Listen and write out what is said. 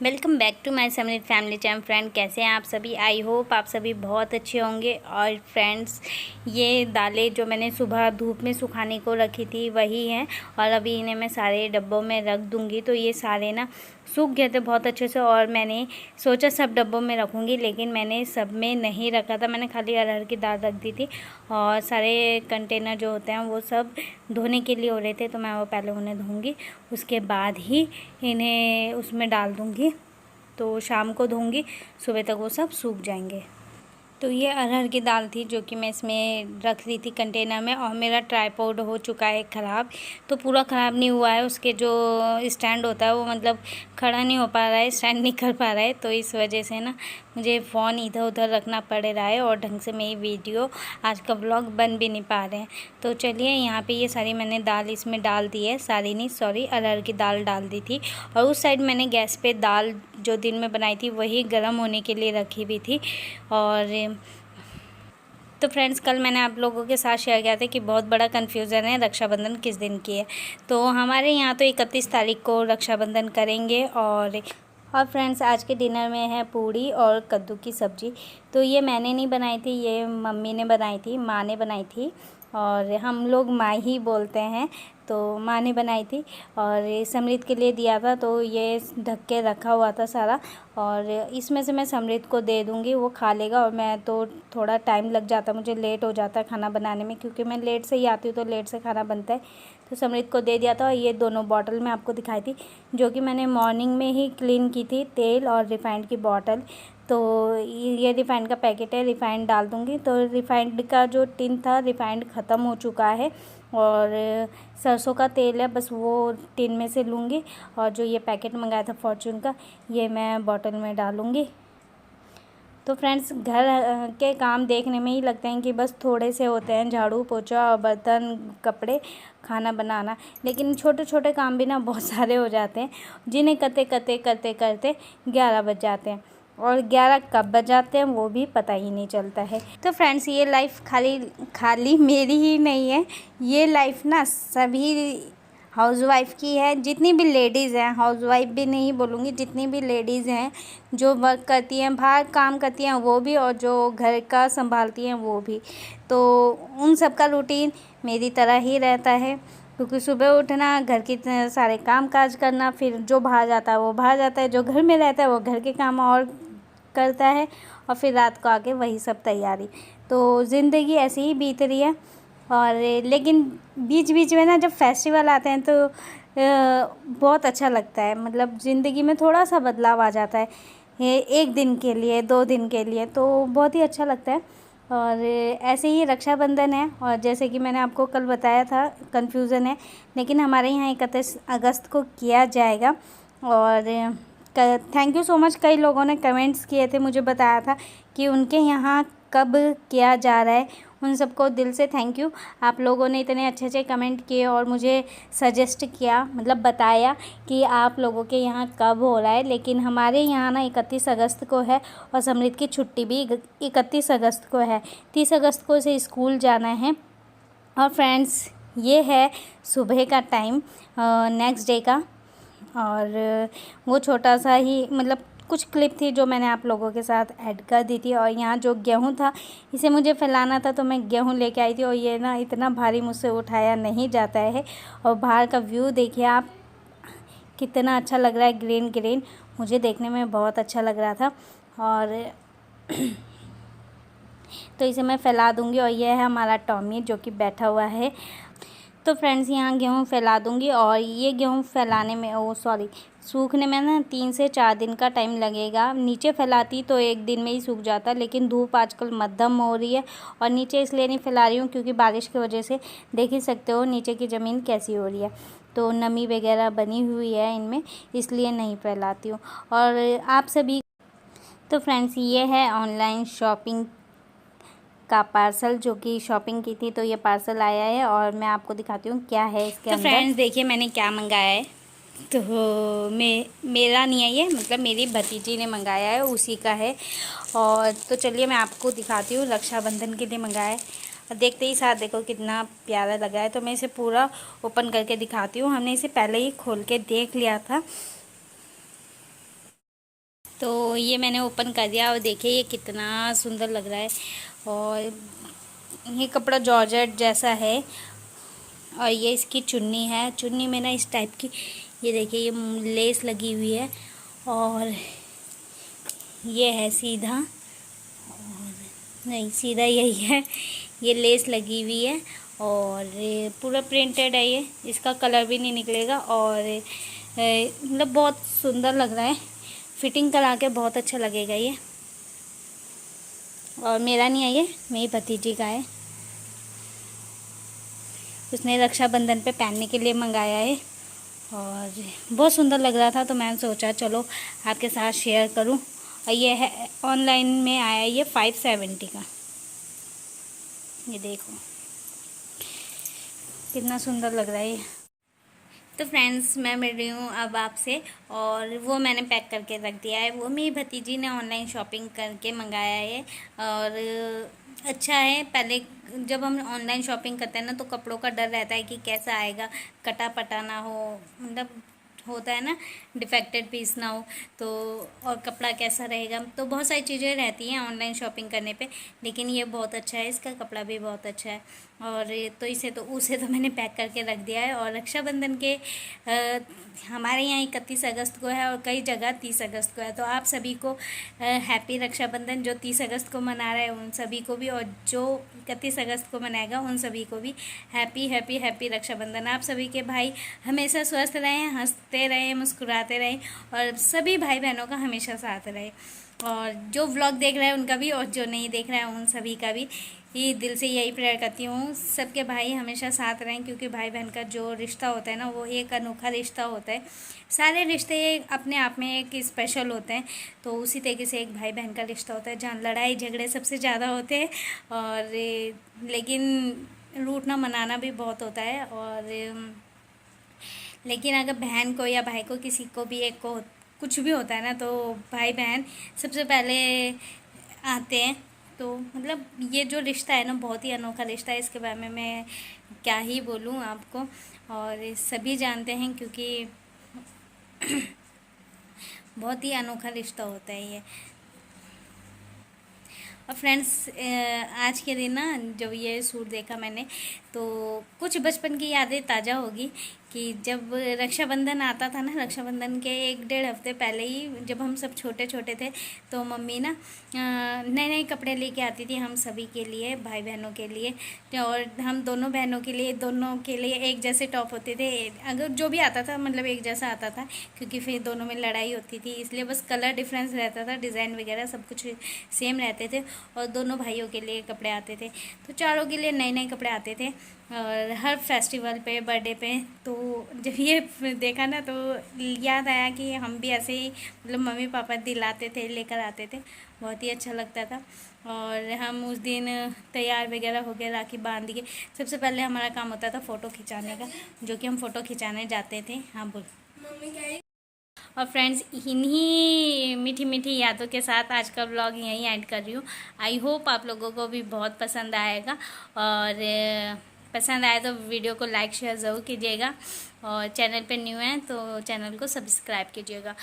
Welcome back to my समृद्ध family channel. Friend, कैसे हैं आप सभी? आई होप आप सभी बहुत अच्छे होंगे। और फ्रेंड्स, ये दालें जो मैंने सुबह धूप में सुखाने को रखी थी वही हैं, और अभी इन्हें मैं सारे डब्बों में रख दूँगी। तो ये सारे ना सूख गए थे बहुत अच्छे से, और मैंने सोचा सब डब्बों में रखूँगी, लेकिन मैंने सब में नहीं रखा था। मैंने खाली अरहर की दाल रख दी थी, और सारे कंटेनर जो होते हैं वो सब धोने के लिए हो रहे थे, तो मैं वो पहले उन्हें धोऊँगी, उसके बाद ही इन्हें उसमें डाल दूँगी। तो शाम को धोऊंगी, सुबह तक वो सब सूख जाएंगे। तो ये अरहर की दाल थी जो कि मैं इसमें रख रही थी कंटेनर में। और मेरा ट्राइपॉड हो चुका है ख़राब, तो पूरा ख़राब नहीं हुआ है, उसके जो स्टैंड होता है वो मतलब खड़ा नहीं हो पा रहा है, स्टैंड नहीं कर पा रहा है। तो इस वजह से ना मुझे फ़ोन इधर उधर रखना पड़ रहा है, और ढंग से मेरी वीडियो आज का व्लॉग बन भी नहीं पा रहे हैं। तो चलिए, यहाँ पे ये सारी मैंने दाल इसमें डाल दी है, सारी नहीं सॉरी अरहर की दाल डाल दी थी। और उस साइड मैंने गैस पे दाल जो दिन में बनाई थी वही गर्म होने के लिए रखी हुई थी। और तो फ्रेंड्स, कल मैंने आप लोगों के साथ शेयर किया था कि बहुत बड़ा कन्फ्यूज़न है रक्षाबंधन किस दिन की है। तो हमारे यहाँ तो 31 तारीख को रक्षाबंधन करेंगे। और फ्रेंड्स, आज के डिनर में है पूड़ी और कद्दू की सब्ज़ी। तो ये मैंने नहीं बनाई थी, ये मम्मी ने बनाई थी, माँ ने बनाई थी, और हम लोग माँ ही बोलते हैं, तो माँ ने बनाई थी। और समृद्ध के लिए दिया था, तो ये ढक के रखा हुआ था सारा, और इसमें से मैं समृद्ध को दे दूँगी, वो खा लेगा। और मैं तो थोड़ा टाइम लग जाता, मुझे लेट हो जाता है खाना बनाने में, क्योंकि मैं लेट से ही आती हूँ, तो लेट से खाना बनता है। तो समृद्ध को दे दिया था। और ये दोनों बॉटल मैं आपको दिखाई थी, जो कि मैंने मॉर्निंग में ही क्लीन की थी, तेल और रिफ़ाइंड की बॉटल। तो ये रिफ़ाइंड का पैकेट है, रिफ़ाइंड डाल दूँगी। तो रिफ़ाइंड का जो टिन था, रिफ़ाइंड ख़त्म हो चुका है, और सरसों का तेल है, बस वो टिन में से लूँगी। और जो ये पैकेट मंगाया था फॉर्च्यून का, ये मैं बॉटल में डालूँगी। तो फ्रेंड्स, घर के काम देखने में ही लगते हैं कि बस थोड़े से होते हैं, झाड़ू पोछा और बर्तन कपड़े खाना बनाना, लेकिन छोटे छोटे काम भी ना बहुत सारे हो जाते हैं, जिन्हें करते करते करते करते 11 बज जाते हैं। और 11 कब बज जाते हैं वो भी पता ही नहीं चलता है। तो फ्रेंड्स, ये लाइफ खाली मेरी ही नहीं है, ये लाइफ ना सभी हाउसवाइफ की है। जितनी भी लेडीज़ हैं, हाउसवाइफ भी नहीं बोलूँगी, जितनी भी लेडीज़ हैं जो वर्क करती हैं, बाहर काम करती हैं वो भी, और जो घर का संभालती हैं वो भी, तो उन सब का रूटीन मेरी तरह ही रहता है। क्योंकि सुबह उठना, घर की सारे काम काज करना, फिर जो बाहर जाता है वो बाहर जाता है, जो घर में रहता है वो घर के काम और करता है, और फिर रात को आके वही सब तैयारी। तो ज़िंदगी ऐसे ही बीत रही है। और लेकिन बीच बीच में ना जब फेस्टिवल आते हैं तो बहुत अच्छा लगता है, मतलब ज़िंदगी में थोड़ा सा बदलाव आ जाता है, एक दिन के लिए, 2 दिन के लिए, तो बहुत ही अच्छा लगता है। और ऐसे ही रक्षाबंधन है, और जैसे कि मैंने आपको कल बताया था कन्फ्यूज़न है, लेकिन हमारे यहाँ 31 अगस्त को किया जाएगा। और थैंक यू सो मच, कई लोगों ने कमेंट्स किए थे, मुझे बताया था कि उनके यहाँ कब किया जा रहा है। उन सबको दिल से थैंक यू। आप लोगों ने इतने अच्छे अच्छे कमेंट किए और मुझे सजेस्ट किया, मतलब बताया कि आप लोगों के यहाँ कब हो रहा है। लेकिन हमारे यहाँ ना 31 अगस्त को है, और समृद्ध की छुट्टी भी 31 अगस्त को है। 30 अगस्त को से स्कूल जाना है। और फ्रेंड्स, ये है सुबह का टाइम नेक्स्ट डे का, और वो छोटा सा ही मतलब कुछ क्लिप थी जो मैंने आप लोगों के साथ ऐड कर दी थी। और यहाँ जो गेहूँ था, इसे मुझे फैलाना था, तो मैं गेहूँ लेके आई थी, और ये ना इतना भारी मुझसे उठाया नहीं जाता है। और बाहर का व्यू देखिए आप, कितना अच्छा लग रहा है, ग्रीन ग्रीन, मुझे देखने में बहुत अच्छा लग रहा था। और तो इसे मैं फैला दूँगी। और यह है हमारा टॉमी जो कि बैठा हुआ है। तो फ्रेंड्स, यहाँ गेहूँ फैला दूँगी, और ये गेहूँ फैलाने में सूखने में ना 3 से 4 दिन का टाइम लगेगा। नीचे फैलाती तो 1 दिन में ही सूख जाता, लेकिन धूप आजकल मध्यम हो रही है, और नीचे इसलिए नहीं फैला रही हूँ क्योंकि बारिश की वजह से देख ही सकते हो नीचे की ज़मीन कैसी हो रही है, तो नमी वगैरह बनी हुई है इनमें, इसलिए नहीं फैलाती हूँ। और आप सभी, तो फ्रेंड्स, ये है ऑनलाइन शॉपिंग का पार्सल, जो कि शॉपिंग की थी, तो ये पार्सल आया है, और मैं आपको दिखाती हूँ क्या है इसके अंदर। तो फ्रेंड्स देखिए मैंने क्या मंगाया है। तो मेरा नहीं है ये, मतलब मेरी भतीजी ने मंगाया है, उसी का है। और तो चलिए मैं आपको दिखाती हूँ, रक्षाबंधन के लिए मंगाया है। और देखते ही साथ देखो कितना प्यारा लगा है। तो मैं इसे पूरा ओपन करके दिखाती हूँ। हमने इसे पहले ही खोल के देख लिया था, तो ये मैंने ओपन कर दिया और देखिए ये कितना सुंदर लग रहा है। और ये कपड़ा जॉर्जेट जैसा है और ये इसकी चुन्नी है। चुन्नी में ना इस टाइप की ये देखिए ये लेस लगी हुई है और ये है सीधा, और नहीं सीधा यही है, ये लेस लगी हुई है और पूरा प्रिंटेड है। ये इसका कलर भी नहीं निकलेगा और मतलब बहुत सुंदर लग रहा है। फिटिंग करा के बहुत अच्छा लगेगा ये। और मेरा नहीं है, ये मेरी भतीजी का है, उसने रक्षाबंधन पे पहनने के लिए मंगाया है और बहुत सुंदर लग रहा था तो मैंने सोचा चलो आपके साथ शेयर करूं। और ये है ऑनलाइन में आया, ये 570 का। ये देखो कितना सुंदर लग रहा है ये। तो फ्रेंड्स मैं मिल रही हूँ अब आपसे, और वो मैंने पैक करके रख दिया है। वो मेरी भतीजी ने ऑनलाइन शॉपिंग करके मंगाया है और अच्छा है। पहले जब हम ऑनलाइन शॉपिंग करते हैं ना तो कपड़ों का डर रहता है कि कैसा आएगा, कटा पटा ना हो, मतलब होता है ना डिफेक्टेड पीस ना हो, तो और कपड़ा कैसा रहेगा, तो बहुत सारी चीज़ें रहती हैं ऑनलाइन शॉपिंग करने पे। लेकिन ये बहुत अच्छा है, इसका कपड़ा भी बहुत अच्छा है और तो उसे तो मैंने पैक करके रख दिया है। और रक्षाबंधन के हमारे यहाँ 31 अगस्त को है और कई जगह 30 अगस्त को है। तो आप सभी को हैप्पी रक्षाबंधन। जो 30 अगस्त को मना रहे हैं उन सभी को भी, और जो 31 अगस्त को मनाएगा उन सभी को भी हैप्पी हैप्पी हैप्पी रक्षाबंधन। आप सभी के भाई हमेशा स्वस्थ रहें, हंसते रहें, मुस्कुराते रहें और सभी भाई बहनों का हमेशा साथ रहे। और जो व्लॉग देख रहे हैं उनका भी और जो नहीं देख रहे हैं उन सभी का भी ये दिल से यही प्रेयर करती हूँ, सबके भाई हमेशा साथ रहें, क्योंकि भाई बहन का जो रिश्ता होता है ना वो एक अनोखा रिश्ता होता है। सारे रिश्ते अपने आप में एक स्पेशल होते हैं, तो उसी तरीके से एक भाई बहन का रिश्ता होता है जहाँ लड़ाई झगड़े सबसे ज़्यादा होते हैं और लेकिन रूठना मनाना भी बहुत होता है। और लेकिन अगर बहन को या भाई को किसी को भी एक को कुछ भी होता है ना तो भाई बहन सबसे पहले आते हैं। तो मतलब ये जो रिश्ता है ना बहुत ही अनोखा रिश्ता है, इसके बारे में मैं क्या ही बोलूँ आपको। और सभी जानते हैं क्योंकि बहुत ही अनोखा रिश्ता होता है ये। और फ्रेंड्स आज के दिन ना जब ये सूट देखा मैंने तो कुछ बचपन की यादें ताज़ा होगी कि जब रक्षाबंधन आता था ना, रक्षाबंधन के 1-1.5 हफ्ते पहले ही जब हम सब छोटे छोटे थे तो मम्मी ना नए नए कपड़े लेके आती थी हम सभी के लिए, भाई बहनों के लिए। और हम दोनों बहनों के लिए एक जैसे टॉप होते थे, अगर जो भी आता था मतलब एक जैसा आता था, क्योंकि फिर दोनों में लड़ाई होती थी इसलिए बस कलर डिफरेंस रहता था, डिज़ाइन वगैरह सब कुछ सेम रहते थे। और दोनों भाइयों के लिए कपड़े आते थे, तो चारों के लिए नए नए कपड़े आते थे और हर फेस्टिवल पे, बर्थडे पे। तो जब ये देखा ना तो याद आया कि हम भी ऐसे ही मतलब मम्मी पापा दिलाते थे, लेकर आते थे, बहुत ही अच्छा लगता था। और हम उस दिन तैयार वगैरह हो गए, राखी बांध के सबसे पहले हमारा काम होता था फ़ोटो खिंचाने का, जो कि हम फ़ोटो खिंचाने जाते थे। हाँ बोल मम्मी क्या। और फ्रेंड्स इन्हीं मीठी मीठी यादों के साथ आज का व्लॉग यहीं ऐड कर रही हूँ। आई होप आप लोगों को भी बहुत पसंद आएगा, और पसंद आए तो वीडियो को लाइक शेयर ज़रूर कीजिएगा, और चैनल पे न्यू है तो चैनल को सब्सक्राइब कीजिएगा।